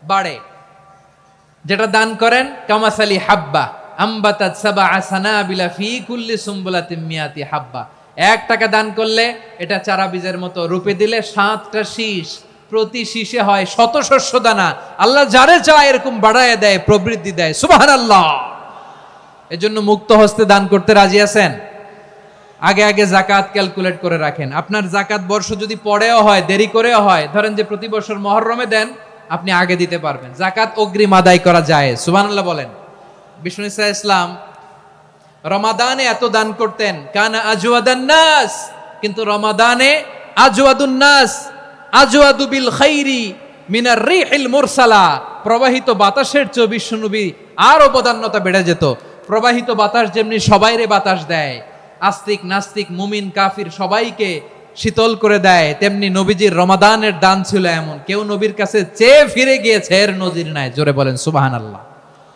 বাড়ে। যেটা দান করেন কামাসালি হাব্বা আম্বাতাত সাবআ সানাবিলা ফি কুল্লি সুম্বুলাতিন মিয়াতি হাব্বা। 1 টাকা দান করলে এটা চারা বীজের মতো, রূপে দিলে 7টা শীষ, প্রতি শীষে হয় শত শস্য দানা। আল্লাহ যারে চায় এরকম বাড়ায় দেয়, প্রবৃদ্ধি দেয়। সুবহানাল্লাহ। এজন্য মুক্ত হস্তে দান করতে রাজি আছেন? আগে আগে জাকাত ক্যালকুলেট করে রাখেন। আপনার জাকাত বর্ষ যদি পরেও হয়, দেরি করেও হয়, ধরেন যে প্রতি বছর মুহররমে দেন, আপনি আগে দিতে পারবেন। জাকাত অগ্রিম আদায় করা যায়। সুবহানাল্লাহ বলেন। বিষ্ণু ইসা ইসলাম রমাদানে এত দান করতেন, কানা আজওয়াদান নাস, কিন্তু রমাদানে আজওয়াদুন নাস আজওয়াদু বিল খাইরি মিনার রিহিল মুরসালা। প্রবাহিত বাতাসের চেয়ে বিশ্বনবী আরো বদান্যতা বেড়ে যেত। প্রবাহিত বাতাস যেমনি সবাইরে বাতাস দেয়, আস্তিক নাস্তিক মুমিন কাফির সবাইকে শীতল করে দেয়, তেমনি নবীজির রমাদানের দান ছিল এমন, কেউ নবীর কাছে চেয়ে ফিরে গিয়েছে এর নজির নাই। জোরে বলেন সুবহানাল্লাহ।